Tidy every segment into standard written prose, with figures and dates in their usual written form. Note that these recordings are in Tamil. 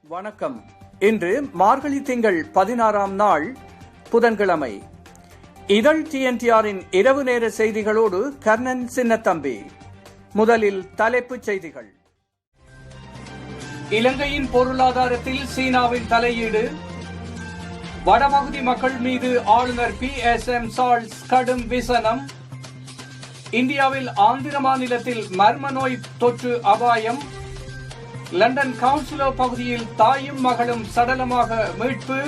வணக்கம். இன்று மார்கழி திங்கள் 16ஆம் நாள் புதன்கிழமை. இதழ் TNTRின் இரவு நேர செய்திகளோடு கர்ணன் சின்னத்தம்பி. முதலில் தலைப்புச் செய்திகள். இலங்கையின் பொருளாதாரத்தில் சீனாவின் தலையீடு, வடபகுதி மக்கள் மீது ஆளுநர் PSM சார்ல்ஸ் கடும் விசனம், இந்தியாவில் ஆந்திர மாநிலத்தில் மர்ம நோய் தொற்று அபாயம், லண்டன் கவுன்சிலோ பகுதியில் தாயும் மகளும் சடலமாக மீட்பு,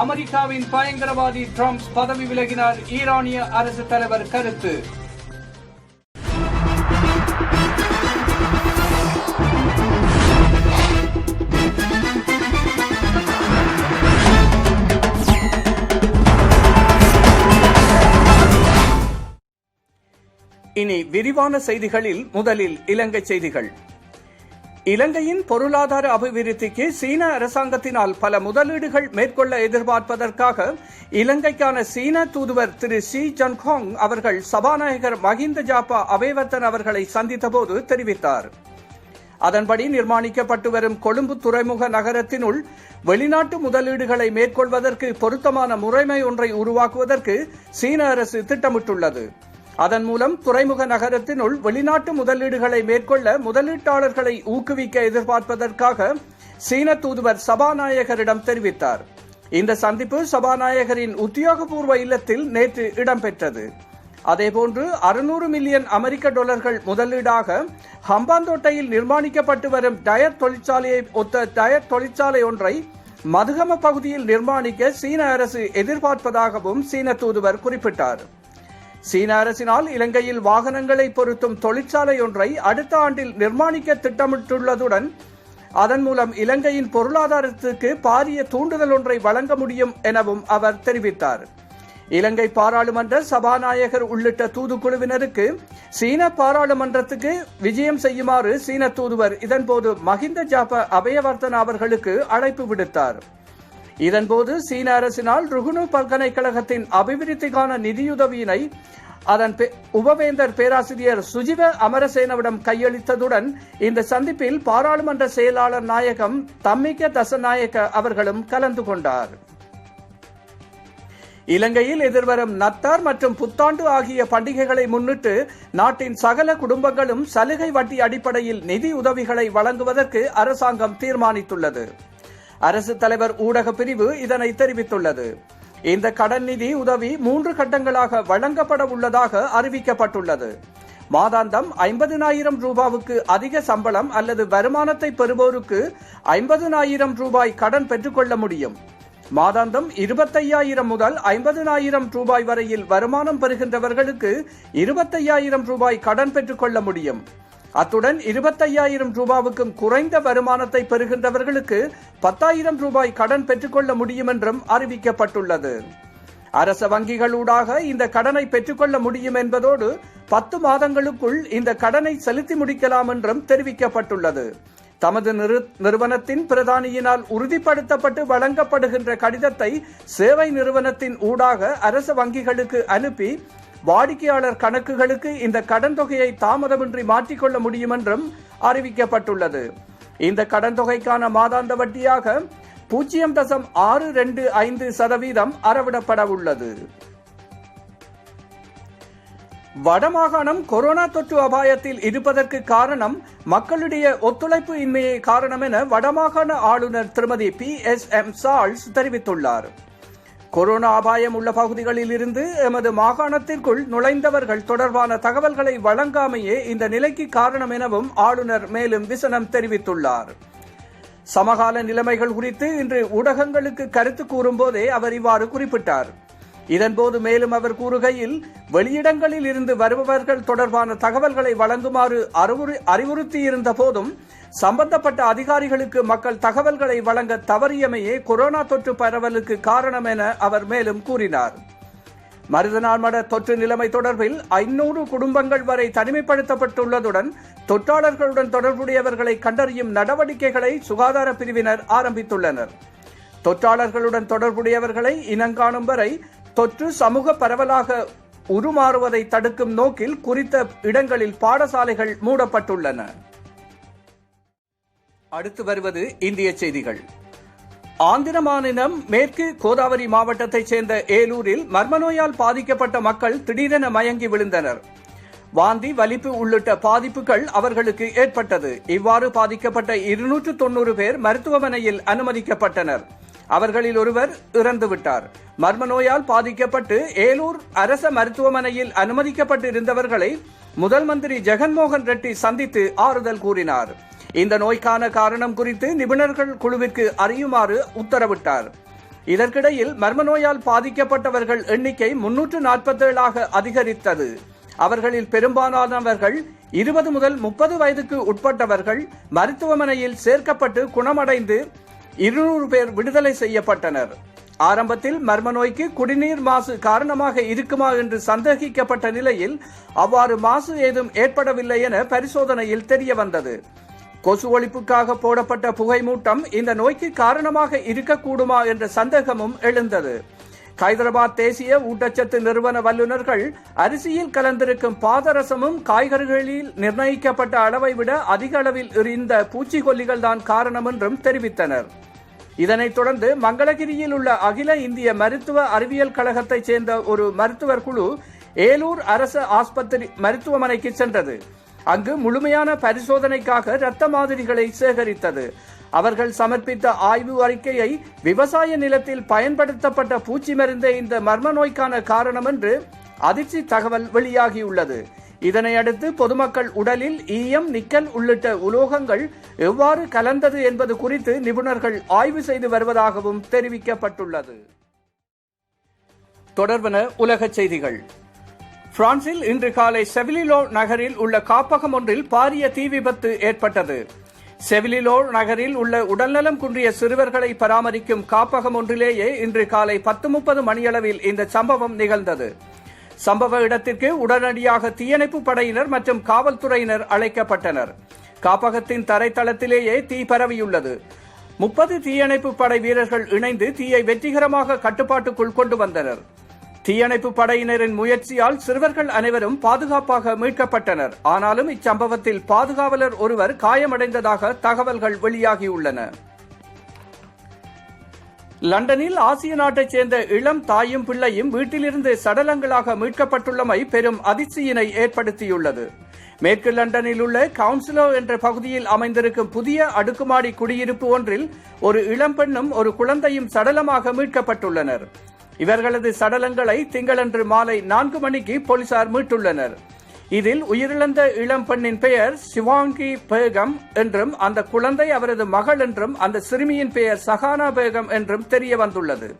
அமெரிக்காவின் பயங்கரவாதி ட்ரம்ப் பதவி விலகினார், ஈரானிய அரசு தலைவர் கருத்து. இனி விரிவான செய்திகளில் முதலில் இலங்கை செய்திகள். இலங்கையின் பொருளாதார அபிவிருத்திக்கு சீன அரசாங்கத்தினால் பல முதலீடுகள் மேற்கொள்ள எதிர்பார்ப்பதற்காக இலங்கைக்கான சீன தூதுவர் திரு ஷி ஜன்ஹாங் அவர்கள் சபாநாயகர் மஹிந்த ஜாப்பா அபேவர்தன அவர்களை சந்தித்தபோது தெரிவித்தார். அதன்படி நிர்மாணிக்கப்பட்டு வரும் கொழும்பு துறைமுக நகரத்தினுள் வெளிநாட்டு முதலீடுகளை மேற்கொள்வதற்கு பொருத்தமான முறைமை ஒன்றை உருவாக்குவதற்கு சீன அரசு திட்டமிட்டுள்ளது. அதன் மூலம் துறைமுக நகரத்தினுள் வெளிநாட்டு முதலீடுகளை மேற்கொள்ள முதலீட்டாளர்களை ஊக்குவிக்க எதிர்பார்ப்பதற்காக சீன தூதுவர் சபாநாயகரிடம் தெரிவித்தார். இந்த சந்திப்பு சபாநாயகரின் உத்தியோகபூர்வ இல்லத்தில் நேற்று இடம்பெற்றது. அதேபோன்று 600 மில்லியன் அமெரிக்க டாலர்கள் முதலீடாக ஹம்பாந்தோட்டையில் நிர்மாணிக்கப்பட்டு வரும் டயர் தொழிற்சாலையை ஒத்த டயர் தொழிற்சாலை ஒன்றை மதுகம பகுதியில் நிர்மாணிக்க சீன அரசு எதிர்பார்ப்பதாகவும் சீன தூதுவர் குறிப்பிட்டார். சீன அரசினால் இலங்கையில் வாகனங்களை பொருத்தும் தொழிற்சாலை ஒன்றை அடுத்த ஆண்டில் நிர்மாணிக்க திட்டமிட்டுள்ளதுடன் அதன் மூலம் இலங்கையின் பொருளாதாரத்துக்கு பாரிய தூண்டுதல் ஒன்றை வழங்க முடியும் எனவும் அவர் தெரிவித்தார். இலங்கை பாராளுமன்ற சபாநாயகர் உள்ளிட்ட தூதுக்குழுவினருக்கு சீன பாராளுமன்றத்துக்கு விஜயம் செய்யுமாறு சீன தூதுவர் இதன்போது மஹிந்த ஜாப்பா அபேவர்தன அவர்களுக்கு அழைப்பு விடுத்தார். இதன்போது சீன அரசினால் ருகுணு பல்கலைக்கழகத்தின் அபிவிருத்திக்கான நிதியுதவியினை அதன் உபவேந்தர் பேராசிரியர் சுஜிவ அமரசேனவிடம் கையளித்ததுடன் இந்த சந்திப்பில் பாராளுமன்ற செயலாளர் நாயகம் தம்மிக்க தசநாயக்க அவர்களும் கலந்து கொண்டார். இலங்கையில் எதிர்வரும் நத்தார் மற்றும் புத்தாண்டு ஆகிய பண்டிகைகளை முன்னிட்டு நாட்டின் சகல குடும்பங்களும் சலுகை வட்டி அடிப்படையில் நிதி உதவிகளை வழங்குவதற்கு அரசாங்கம் தீர்மானித்துள்ளது. அரசு தலைவர் ஊடக பிரிவு இதனை தெரிவித்துள்ளது. இந்த கடன் நிதி உதவி 3 கட்டங்களாக வழங்கப்பட உள்ளதாக அறிவிக்கப்பட்டுள்ளது. மாதாந்தம் 50,000 ரூபாவுக்கு அதிக சம்பளம் அல்லது வருமானத்தை பெறுவோருக்கு 50,000 ரூபாய் கடன் பெற்றுக்கொள்ள முடியும். மாதாந்தம் 25,000 முதல் 50,000 ரூபாய் வரையில் வருமானம் பெறுகின்றவர்களுக்கு 25,000 ரூபாய் கடன் பெற்றுக்கொள்ள முடியும். அத்துடன் 25,000 ரூபாவுக்கும் குறைந்த வருமானத்தை பெறுகின்றவர்களுக்கு 10,000 ரூபாய் கடன் பெற்றுக்கொள்ள முடியும் என்றும் அறிவிக்கப்பட்டுள்ளது. அரச வங்கிகளூடாக இந்த கடனை பெற்றுக்கொள்ள முடியும் என்பதோடு 10 மாதங்களுக்குள் இந்த கடனை செலுத்தி முடிக்கலாம் என்றும் தெரிவிக்கப்பட்டுள்ளது. தமது நிறுவனத்தின் பிரதானியினால் உறுதிப்படுத்தப்பட்டு வழங்கப்படுகின்ற கடிதத்தை சேவை நிறுவனத்தின் ஊடாக அரச வங்கிகளுக்கு அனுப்பி வாடிக்கையாளர் கணக்குகளுக்கு இந்த கடன் தொகையை தாமதமின்றி மாற்றிக்கொள்ள முடியும் என்றும் அறிவிக்கப்பட்டுள்ளது. இந்த கடன் தொகைக்கான மாதாந்த வட்டியாக 0.625% அறவிடப்பட உள்ளது. வடமாகாணம் கொரோனா தொற்று அபாயத்தில் இருப்பதற்கு காரணம் மக்களுடைய ஒத்துழைப்பு இன்மையே காரணம் என வடமாகாண ஆளுநர் திருமதி PSM சார்ல்ஸ் தெரிவித்துள்ளார். கொரோனா அபாயம் உள்ள பகுதிகளில் இருந்து எமது மாகாணத்திற்குள் நுழைந்தவர்கள் தொடர்பான தகவல்களை வழங்காமையே இந்த நிலைக்கு காரணம் எனவும் ஆளுநர் மேலும் விசனம் தெரிவித்துள்ளார். சமகால நிலைமைகள் குறித்து இன்று ஊடகங்களுக்கு கருத்து கூறும்போதே அவர் இவ்வாறு குறிப்பிட்டார். இதன்போது மேலும் அவர் கூறுகையில், வெளியிடங்களில் இருந்து வருபவர்கள் தொடர்பான தகவல்களை வழங்குமாறு அறிவுறுத்தியிருந்த போதும் சம்பந்தப்பட்ட அதிகாரிகளுக்கு மக்கள் தகவல்களை வழங்க தவறியமையே கொரோனா தொற்று பரவலுக்கு காரணம் என அவர் மேலும் கூறினார். மருதநாள்மட தொற்று நிலைமை தொடர்பில் 500 குடும்பங்கள் வரை தனிமைப்படுத்தப்பட்டுள்ளதுடன் தொற்றாளர்களுடன் தொடர்புடையவர்களை கண்டறியும் நடவடிக்கைகளை சுகாதார பிரிவினர் ஆரம்பித்துள்ளனர். தொற்றாளர்களுடன் தொடர்புடையவர்களை இனங்காணும் வரை தொற்று சமூக பரவலாக உருமாறுவதை தடுக்கும் நோக்கில் குறித்த இடங்களில் பாடசாலைகள் மூடப்பட்டுள்ளன. அடுத்து வருவது இந்திய செய்திகள். ஆந்திர மாநிலம் மேற்கு கோதாவரி மாவட்டத்தைச் சேர்ந்த ஏலூரில் மர்ம நோயால் பாதிக்கப்பட்ட மக்கள் திடீரென மயங்கி விழுந்தனர். வாந்தி, வலிப்பு உள்ளிட்ட பாதிப்புகள் அவர்களுக்கு ஏற்பட்டது. இவ்வாறு பாதிக்கப்பட்ட 290 பேர் மருத்துவமனையில் அனுமதிக்கப்பட்டனர். அவர்களில் ஒருவர் இறந்துவிட்டார். மர்ம நோயால் பாதிக்கப்பட்டு ஏலூர் அரச மருத்துவமனையில் அனுமதிக்கப்பட்டிருந்தவர்களை முதல் மந்திரி ஜெகன்மோகன் ரெட்டி சந்தித்து ஆறுதல் கூறினார். இந்த நோய்க்கான காரணம் குறித்து நிபுணர்கள் குழுவிற்கு அறியுமாறு உத்தரவிட்டார். இதற்கிடையில் மர்ம நோயால் பாதிக்கப்பட்டவர்கள் எண்ணிக்கை 347 அதிகரித்தது. அவர்களில் பெரும்பாலானவர்கள் 20 முதல் 30 வயதுக்கு உட்பட்டவர்கள். மருத்துவமனையில் சேர்க்கப்பட்டு குணமடைந்து 200 பேர் விடுதலை செய்யப்பட்டனர். ஆரம்பத்தில் மர்ம நோய்க்கு குடிநீர் மாசு காரணமாக இருக்குமா என்று சந்தேகிக்கப்பட்ட நிலையில் அவ்வாறு மாசு ஏதும் ஏற்படவில்லை என பரிசோதனையில் தெரிய வந்தது. கொசு ஒழிப்புக்காக போடப்பட்ட புகை மூட்டம் இந்த நோய்க்கு காரணமாக இருக்கக்கூடுமா என்ற சந்தேகமும் எழுந்தது. ஹைதராபாத் தேசிய ஊட்டச்சத்து நிறுவன வல்லுநர்கள் அரிசியில் கலந்திருக்கும் பாதரசமும் காய்கறிகளில் நிர்ணயிக்கப்பட்ட அளவை விட அதிக அளவில் இருந்த பூச்சிக்கொல்லிகள் தான் காரணம் என்றும் தெரிவித்தனர். இதனைத் தொடர்ந்து மங்களகிரியில் உள்ள அகில இந்திய மருத்துவ அறிவியல் கழகத்தைச் சேர்ந்த ஒரு மருத்துவர் குழு ஏலூர் அரசு ஆஸ்பத்திரி மருத்துவமனைக்கு சென்றது. அங்கு முழுமையான பரிசோதனைக்காக இரத்த மாதிரிகளை சேகரித்தது. அவர்கள் சமர்ப்பித்த ஆய்வு அறிக்கையை விவசாய நிலத்தில் பயன்படுத்தப்பட்ட பூச்சி மருந்தே இந்த மர்ம நோய்க்கான காரணம் என்று அதிர்ச்சி தகவல் வெளியாகியுள்ளது. இதனையடுத்து பொதுமக்கள் உடலில் ஈயம், நிக்கல் உள்ளிட்ட உலோகங்கள் எவ்வாறு கலந்தது என்பது குறித்து நிபுணர்கள் ஆய்வு செய்து வருவதாகவும் தெரிவிக்கப்பட்டுள்ளது. தொடர்பன உலக செய்திகள். பிரான்சில் இன்று காலை செவிலிலோ நகரில் உள்ள காப்பகம் ஒன்றில் பாரிய தீ விபத்து ஏற்பட்டது. செவிலிலோ நகரில் உள்ள உடல்நலம் குன்றிய சிறுவர்களை பராமரிக்கும் காப்பகம் ஒன்றிலேயே இன்று காலை 10:30 மணியளவில் இந்த சம்பவம் நிகழ்ந்தது. சம்பவ இடத்திற்கு உடனடியாக தீயணைப்பு படையினர் மற்றும் காவல்துறையினர் அழைக்கப்பட்டனர். காப்பகத்தின் தரைத்தளத்திலேயே தீ பரவியுள்ளது. 30 தீயணைப்பு படை வீரர்கள் இணைந்து தீயை வெற்றிகரமாக கட்டுப்பாட்டுக்குள் கொண்டு வந்தனர். தீயணைப்பு படையினரின் முயற்சியால் சிறுவர்கள் அனைவரும் பாதுகாப்பாக மீட்கப்பட்டனர். ஆனாலும் இச்சம்பவத்தில் பாதுகாவலர் ஒருவர் காயமடைந்ததாக தகவல்கள் வெளியாகியுள்ளன. லண்டனில் ஆசிய நாட்டைச் சேர்ந்த இளம் தாயும் பிள்ளையும் வீட்டிலிருந்து சடலங்களாக மீட்கப்பட்டுள்ளமை பெரும் அதிர்ச்சியினை ஏற்படுத்தியுள்ளது. மேற்கு லண்டனில் உள்ள கவுன்சிலோ என்ற பகுதியில் அமைந்திருக்கும் புதிய அடுக்குமாடி குடியிருப்பு ஒன்றில் ஒரு இளம்பெண்ணும் ஒரு குழந்தையும் சடலமாக மீட்கப்பட்டுள்ளனர். இவர்களது சடலங்களை திங்களன்று மாலை 4 மணிக்கு போலீசார் மீட்டுள்ளனர். இதில் உயிரிழந்த இளம் பெண்ணின் பெயர் சிவாங்கி பேகம் என்றும் அந்த குழந்தை அவரது மகள் என்றும் அந்த சிறுமியின் பெயர் சஹானா பேகம் என்றும் தெரிய வந்துள்ளது.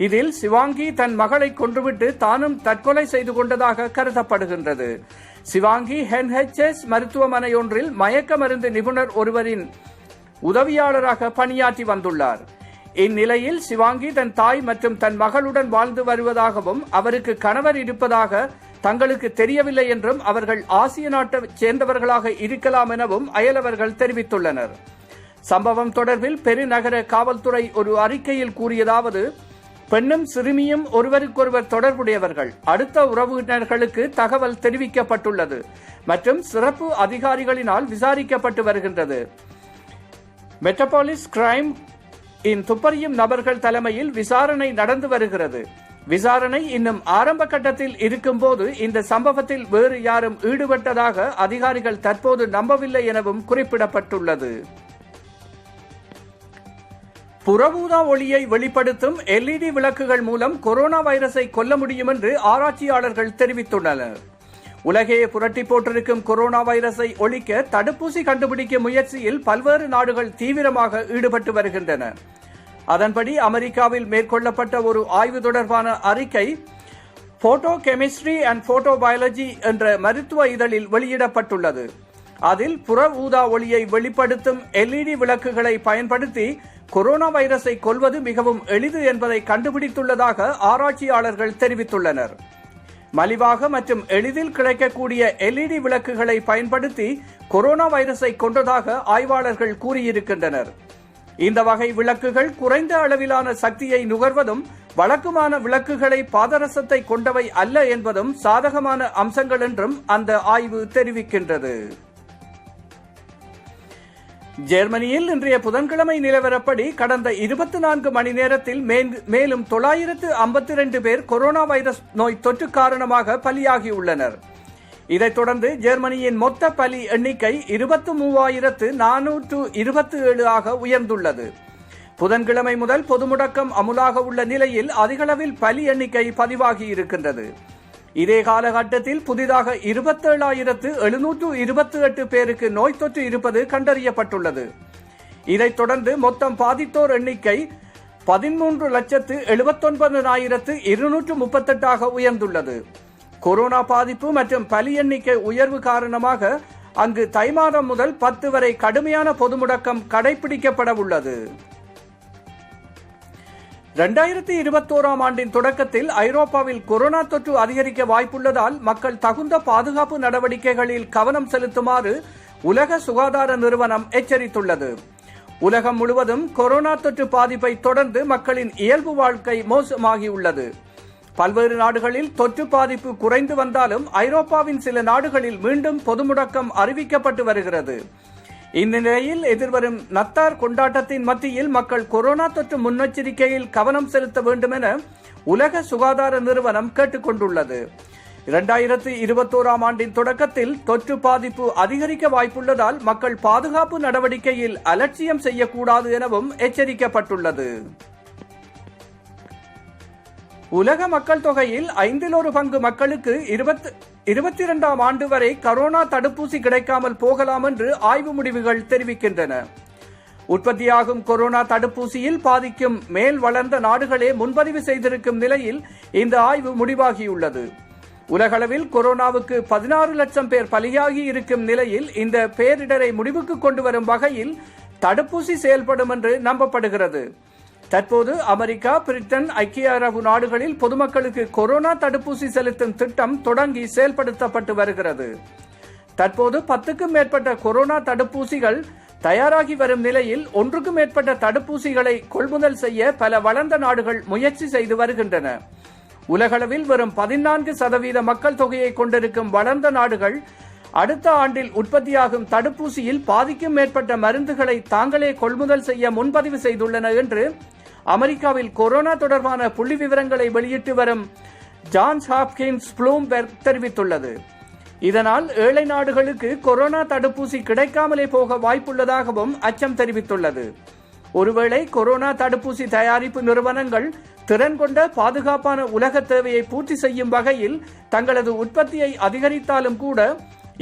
இதில் சிவாங்கி தன் மகளை கொன்றுவிட்டு தானும் தற்கொலை செய்து கொண்டதாக கருதப்படுகின்றது. சிவாங்கி NHS மருத்துவமனை ஒன்றில் மயக்க மருந்து நிபுணர் ஒருவரின் உதவியாளராக பணியாற்றி வந்துள்ளார். இந்நிலையில் சிவாங்கி தன் தாய் மற்றும் தன் மகளுடன் வாழ்ந்து வருவதாகவும் அவருக்கு கணவர் இருப்பதாக தங்களுக்கு தெரியவில்லை என்றும் அவர்கள் ஆசிய நாட்டை சேர்ந்தவர்களாக இருக்கலாம் எனவும் அயலவர்கள் தெரிவித்துள்ளனர். சம்பவம் தொடர்பில் பெருநகர காவல்துறை ஒரு அறிக்கையில் கூறியதாவது: பெண்ணும் சிறுமியும் ஒருவருக்கொருவர் தொடர்புடையவர்கள். அடுத்த உறவினர்களுக்கு தகவல் தெரிவிக்கப்பட்டுள்ளது மற்றும் சிறப்பு அதிகாரிகளினால் விசாரிக்கப்பட்டு வருகின்றது. மெட்ரோபாலிஸ் கிரைம் துப்பறியும் நபர்கள் தலைமையில் விசாரணை நடந்து வருகிறது. விசாரணை இன்னும் ஆரம்ப கட்டத்தில் இருக்கும்போது இந்த சம்பவத்தில் வேறு யாரும் ஈடுபட்டதாக அதிகாரிகள் தற்போது நம்பவில்லை எனவும் குறிப்பிடப்பட்டுள்ளது. புறஊதா ஒளியை வெளிப்படுத்தும் LED விளக்குகள் மூலம் கொரோனா வைரஸை கொல்ல முடியும் என்று ஆராய்ச்சியாளர்கள் தெரிவித்துள்ளனர். உலகையே புரட்டி போட்டிருக்கும் கொரோனா வைரஸை ஒழிக்க தடுப்பூசி கண்டுபிடிக்கும் முயற்சியில் பல்வேறு நாடுகள் தீவிரமாக ஈடுபட்டு வருகின்றன. அதன்படி அமெரிக்காவில் மேற்கொள்ளப்பட்ட ஒரு ஆய்வு தொடர்பான அறிக்கை photo chemistry and photo biology என்ற மருத்துவ இதழில் வெளியிடப்பட்டுள்ளது. அதில் புற ஊதா ஒளியை வெளிப்படுத்தும் LED விளக்குகளை பயன்படுத்தி கொரோனா வைரஸை கொல்வது மிகவும் எளிது என்பதை கண்டுபிடித்துள்ளதாக ஆராய்ச்சியாளர்கள் தெரிவித்துள்ளனர். மலிவாக மற்றும் எளிதில் கிடைக்கக்கூடிய LED விளக்குகளை பயன்படுத்தி கொரோனா வைரஸை கொன்றதாக ஆய்வாளர்கள் கூறியிருக்கின்றனர். இந்த வகை விளக்குகள் குறைந்த அளவிலான சக்தியை நுகர்வதும் வழக்கமான விளக்குகளை பாதரசத்தை கொண்டவை அல்ல என்பதும் சாதகமான அம்சங்கள் என்றும் அந்த ஆய்வு தெரிவிக்கின்றது. ஜெர்மனியில் இன்றைய புதன்கிழமை நிலவரப்படி கடந்த 24 மணி நேரத்தில் மேலும் 952 பேர் கொரோனா வைரஸ் நோய் தொற்று காரணமாக பலியாகியுள்ளனர். இதைத் தொடர்ந்து ஜெர்மனியின் மொத்த பலி எண்ணிக்கை 23,427 ஆக உயர்ந்துள்ளது. புதன்கிழமை முதல் பொது முடக்கம் அமுலாக உள்ள நிலையில் அதிகளவில் பலி எண்ணிக்கை பதிவாகி இருக்கின்றது. இதே காலகட்டத்தில் புதிதாக 27,728 பேருக்கு நோய் தொற்று இருப்பது கண்டறியப்பட்டுள்ளது. இதைத் தொடர்ந்து மொத்தம் பாதித்தோர் எண்ணிக்கை 13,79,238 உயர்ந்துள்ளது. கொரோனா பாதிப்பு மற்றும் பலி எண்ணிக்கை உயர்வு காரணமாக அங்கு தை மாதம் முதல் 10 வரை கடுமையான பொது முடக்கம் கடைபிடிக்கப்பட உள்ளது. 2021 ஆண்டின் தொடக்கத்தில் ஐரோப்பாவில் கொரோனா தொற்று அதிகரிக்க வாய்ப்புள்ளதால் மக்கள் தகுந்த பாதுகாப்பு நடவடிக்கைகளில் கவனம் செலுத்துமாறு உலக சுகாதார நிறுவனம் எச்சரித்துள்ளது. உலகம் முழுவதும் கொரோனா தொற்று பாதிப்பை தொடர்ந்து மக்களின் இயல்பு வாழ்க்கை மோசமாகியுள்ளது. பல்வேறு நாடுகளில் தொற்று பாதிப்பு குறைந்து வந்தாலும் ஐரோப்பாவின் சில நாடுகளில் மீண்டும் பொது முடக்கம் அறிவிக்கப்பட்டு வருகிறது. இந்த நிலையில் எதிர்வரும் நத்தார் கொண்டாட்டத்தின் மத்தியில் மக்கள் கொரோனா தொற்று முன்னெச்சரிக்கையில் கவனம் செலுத்த வேண்டும் என உலக சுகாதார நிறுவனம் கேட்டுக் கொண்டுள்ளது. 2021 ஆண்டின் தொடக்கத்தில் தொற்று பாதிப்பு அதிகரிக்க வாய்ப்புள்ளதால் மக்கள் பாதுகாப்பு நடவடிக்கையில் அலட்சியம் செய்யக்கூடாது எனவும் எச்சரிக்கப்பட்டுள்ளது. உலக மக்கள் தொகையில் 1/5 மக்களுக்கு 2022 ஆண்டு வரை கொரோனா தடுப்பூசி கிடைக்காமல் போகலாம் என்று ஆய்வு முடிவுகள் தெரிவிக்கின்றன. உற்பத்தியாகும் கொரோனா தடுப்பூசியில் பாதிக்கும் மேல் வளர்ந்த நாடுகளே முன்பதிவு செய்திருக்கும் நிலையில் இந்த ஆய்வு முடிவாகியுள்ளது. உலகளவில் கொரோனாவுக்கு 16 லட்சம் பேர் பலியாகி இருக்கும் நிலையில் இந்த பேரிடரை முடிவுக்கு கொண்டு வரும் வகையில் தடுப்பூசி செயல்படும் என்று நம்பப்படுகிறது. தற்போது அமெரிக்கா, பிரிட்டன், ஐக்கிய அரபு நாடுகளில் பொதுமக்களுக்கு கொரோனா தடுப்பூசி செலுத்தும் திட்டம் தொடங்கி செயல்படுத்தப்பட்டு வருகிறது. தற்போது 10க்கும் மேற்பட்ட கொரோனா தடுப்பூசிகள் தயாராகி வரும் நிலையில் 1க்கும் மேற்பட்ட தடுப்பூசிகளை கொள்முதல் செய்ய பல வளர்ந்த நாடுகள் முயற்சி செய்து வருகின்றன. உலகளவில் வெறும் 14% மக்கள் தொகையை கொண்டிருக்கும் வளர்ந்த நாடுகள் அடுத்த ஆண்டில் உற்பத்தியாகும் தடுப்பூசியில் பாதிக்கும் மேற்பட்ட மருந்துகளை தாங்களே கொள்முதல் செய்ய முன்பதிவு செய்துள்ளன என்று அமெரிக்காவில் கொரோனா தொடர்பான புள்ளி விவரங்களை வெளியிட்டு வரும் ஜான்ஸ் ஹாப்கின்ஸ் ப்ளூம்பெர்க் தெரிவித்துள்ளது. இதனால் ஏழை நாடுகளுக்கு கொரோனா தடுப்பூசி கிடைக்காமலே போக வாய்ப்புள்ளதாகவும் அச்சம் தெரிவித்துள்ளது. ஒருவேளை கொரோனா தடுப்பூசி தயாரிப்பு நிறுவனங்கள் திறன் கொண்ட பாதுகாப்பான உலக தேவையை பூர்த்தி செய்யும் வகையில் தங்களது உற்பத்தியை அதிகரித்தாலும் கூட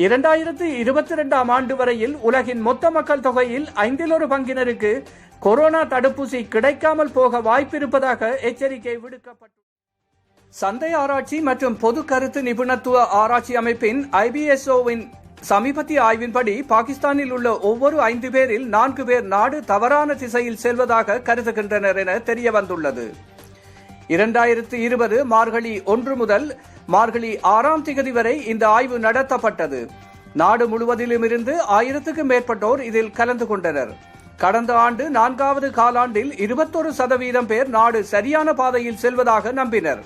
2022 ஆண்டு வரையில் உலகின் மொத்த மக்கள் தொகையில் 1/5 கொரோனா தடுப்பூசி கிடைக்காமல் போக வாய்ப்பிருப்பதாக எச்சரிக்கை விடுக்கப்பட்டுள்ளது. சந்தை ஆராய்ச்சி மற்றும் பொது கருத்து நிபுணத்துவ ஆராய்ச்சி அமைப்பின் IBSOவின் சமீபத்திய ஆய்வின்படி பாகிஸ்தானில் உள்ள ஒவ்வொரு 5 பேரில் 4 பேர் நாடு தவறான திசையில் செல்வதாக கருதுகின்றனர் என தெரிய வந்துள்ளது. 2020 மார்கழி 1 முதல் மார்கழி 6ஆம் திகதி வரை இந்த ஆய்வு நடத்தப்பட்டது. நாடு முழுவதிலும் இருந்து 1000க்கும் மேற்பட்டோர் இதில் கலந்து கொண்டனர். கடந்த ஆண்டு 4வது காலாண்டில் 21% பேர் நாடு சரியான பாதையில் செல்வதாக நம்பினர்.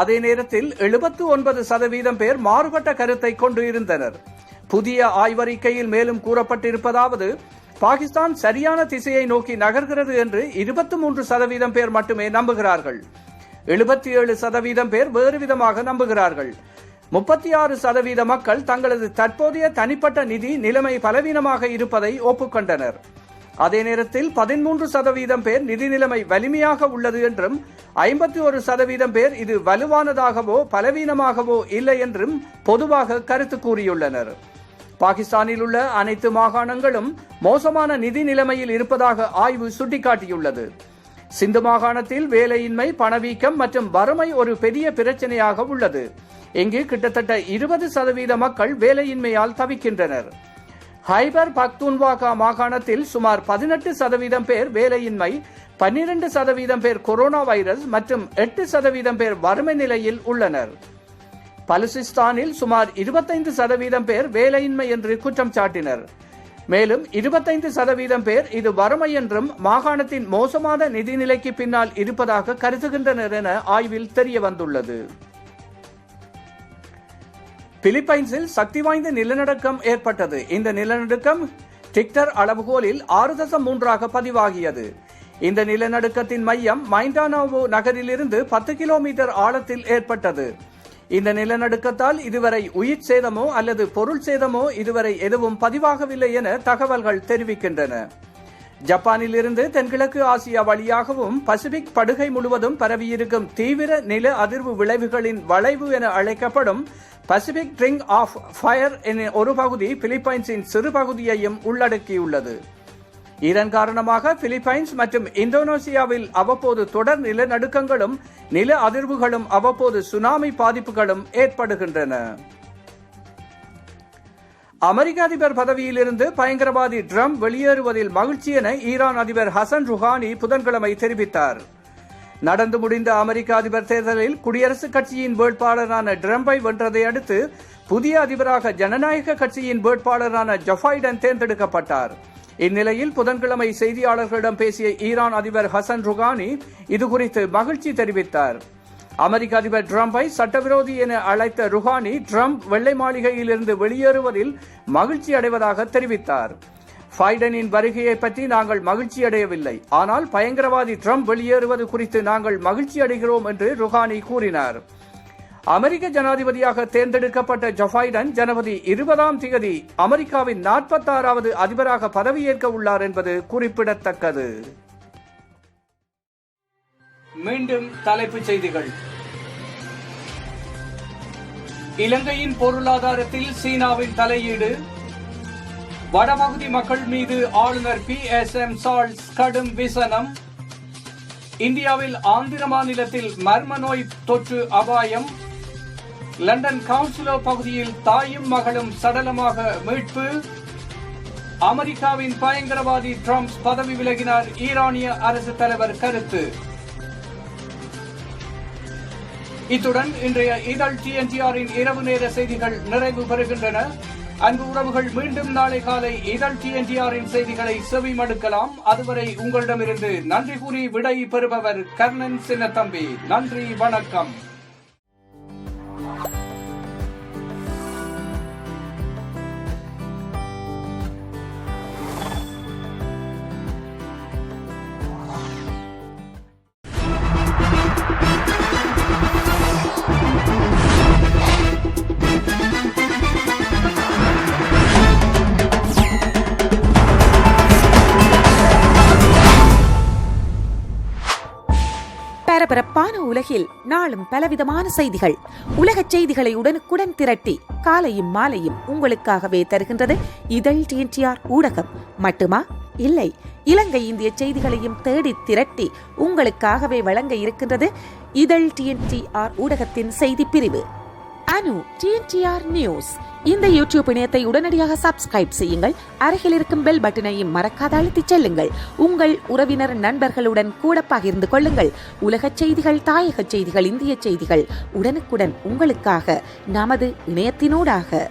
அதே நேரத்தில் 79% பேர் மாறுபட்ட கருத்தை கொண்டு இருந்தனர். புதிய ஆய்வறிக்கையில் மேலும் கூறப்பட்டிருப்பதாவது, பாகிஸ்தான் சரியான திசையை நோக்கி நகர்கிறது என்று 23% பேர் மட்டுமே நம்புகிறார்கள். 77% பேர் வேறு விதமாக நம்புகிறார்கள். 36% மக்கள் தங்களது தற்போதைய தனிப்பட்ட நிதி நிலைமை பலவீனமாக இருப்பதை ஒப்புக்கொண்டனர். அதே நேரத்தில் 13% பேர் நிதி நிலைமை வலிமையாக உள்ளது என்றும் 51% பேர் இது வலுவானதாகவோ பலவீனமாகவோ இல்லை என்றும் பொதுவாக கருத்து கூறியுள்ளனர். பாகிஸ்தானில் உள்ள அனைத்து மாகாணங்களும் மோசமான நிதி நிலைமையில் இருப்பதாக ஆய்வு சுட்டிக்காட்டியுள்ளது. சிந்து மாகாணத்தில் வேலையின்மை, பணவீக்கம் மற்றும் வறுமை ஒரு பெரிய பிரச்சனையாக உள்ளது. இங்கு கிட்டத்தட்ட 20% மக்கள் வேலையின்மையால் தவிக்கின்றனர். ஹைபர் பக்துன்வாகா மாகாணத்தில் சுமார் 18% பேர் வேலையின்மை, 12% பேர் கொரோனா வைரஸ் மற்றும் 8% பேர் வறுமை நிலையில் உள்ளனர். பலுசிஸ்தானில் சுமார் 25% பேர் வேலையின்மை என்று குற்றம் சாட்டினர். மேலும் 25% பேர் இது வறுமை என்றும் மாகாணத்தின் மோசமான நிதிநிலைக்கு பின்னால் இருப்பதாக கருதுகின்றனர் என ஆய்வில் தெரிய வந்துள்ளது. பிலிப்பைன்ஸில் சக்தி வாய்ந்த நிலநடுக்கம் ஏற்பட்டது. இந்த நிலநடுக்கம் டிக்டர் அளவுகோலில் 6.3 பதிவாகியது. இந்த நிலநடுக்கத்தின் மையம் மைண்டானோவோ நகரிலிருந்து 10 கிலோமீட்டர் ஆழத்தில் ஏற்பட்டது. இந்த நிலநடுக்கத்தால் இதுவரை உயிர் சேதமோ அல்லது பொருள் சேதமோ இதுவரை எதுவும் பதிவாகவில்லை என தகவல்கள் தெரிவிக்கின்றன. ஜப்பானில் இருந்து தென்கிழக்கு ஆசியா வழியாகவும் பசிபிக் படுகை முழுவதும் பரவியிருக்கும் தீவிர நில அதிர்வு விளைவுகளின் வளைவு என அழைக்கப்படும் பசிபிக் ரிங் ஆஃப் ஃபயர் என ஒரு பகுதி பிலிப்பைன்ஸின் சிறு பகுதியையும் உள்ளடக்கியுள்ளது. இதன் காரணமாக பிலிப்பைன்ஸ் மற்றும் இந்தோனேசியாவில் அவ்வப்போது தொடர் நிலநடுக்கங்களும் நில அதிர்வுகளும் அவ்வப்போது சுனாமி பாதிப்புகளும் ஏற்படுகின்றன. அமெரிக்க அதிபர் பதவியிலிருந்து பயங்கரவாதி ட்ரம்ப் வெளியேறுவதில் மகிழ்ச்சி என ஈரான் அதிபர் ஹசன் ருஹானி புதன்கிழமை தெரிவித்தார். நடந்து முடிந்த அமெரிக்க அதிபர் தேர்தலில் குடியரசுக் கட்சியின் வேட்பாளரான ட்ரம்பை வென்றதை அடுத்து புதிய அதிபராக ஜனநாயக கட்சியின் வேட்பாளரான ஜோ பைடன் தேர்ந்தெடுக்கப்பட்டார். இந்நிலையில் புதன்கிழமை செய்தியாளர்களிடம் பேசிய ஈரான் அதிபர் ஹசன் ருஹானி இதுகுறித்து மகிழ்ச்சி தெரிவித்தார். அமெரிக்க அதிபர் ட்ரம்பை சட்டவிரோதி என அழைத்த ருஹானி ட்ரம்ப் வெள்ளை மாளிகையில் இருந்து வெளியேறுவதில் மகிழ்ச்சி அடைவதாக தெரிவித்தார். பைடனின் வருகையை பற்றி நாங்கள் மகிழ்ச்சி அடையவில்லை, ஆனால் பயங்கரவாதி ட்ரம்ப் வெளியேறுவது குறித்து நாங்கள் மகிழ்ச்சி அடைகிறோம் என்று ருஹானி கூறினார். அமெரிக்க ஜனாதிபதியாக தேர்ந்தெடுக்கப்பட்ட ஜோ பைடன் ஜனவரி 20 அமெரிக்காவின் 46வது அதிபராக பதவியேற்க உள்ளார் என்பது குறிப்பிடத்தக்கது. மீண்டும் தலைப்புச் செய்திகள். இலங்கையின் பொருளாதாரத்தில் சீனாவின் தலையீடு, வடபகுதி மக்கள் மீது ஆளுநர் PSM சார்ல்ஸ் கடும் விசனம், இந்தியாவில் ஆந்திர மாநிலத்தில் மர்ம நோய் தொற்று அபாயம், லண்டன் கவுன்சிலோ பகுதியில் தாயும் மகளும் சடலமாக மீட்பு, அமெரிக்காவின் பயங்கரவாதி ட்ரம்ப் பதவி விலகினார், ஈரானிய அரசு தலைவர் கருத்து. இத்துடன் இன்றைய இதழ் TNTRின் இரவு நேர செய்திகள் நிறைவு பெறுகின்றன. அன்பு உறவுகள், மீண்டும் நாளை காலை இதழ் TNTRின் செய்திகளை செவி மடுக்கலாம். அதுவரை உங்களிடமிருந்து நன்றி கூறி விடை பெறுபவர் கர்ணன் சின்னத்தம்பி. நன்றி, வணக்கம். பரபரப்பான உலகில் நாளும் பலவிதமான செய்திகள், உலகச் செய்திகளை உடனுக்குடன் திரட்டி காலையும் மாலையும் உங்களுக்காகவே தருகின்றது இதழ் TNTR ஊடகம். மட்டுமா? இல்லை, இலங்கை இந்திய செய்திகளையும் தேடி திரட்டி உங்களுக்காகவே வழங்க இருக்கின்றது இதழ் TNTR ஊடகத்தின் செய்தி பிரிவு. அனு TNTR நியூஸ். இந்த யூடியூப் இணையத்தை உடனடியாக சப்ஸ்கிரைப் செய்யுங்கள். அருகில் இருக்கும் பெல் பட்டனையும் மறக்காத அழுத்திச் செல்லுங்கள். உங்கள் உறவினர் நண்பர்களுடன் கூட பகிர்ந்து கொள்ளுங்கள். உலகச் செய்திகள், தாயக செய்திகள், இந்திய செய்திகள் உடனுக்குடன் உங்களுக்காக நமது இணையத்தினூடாக.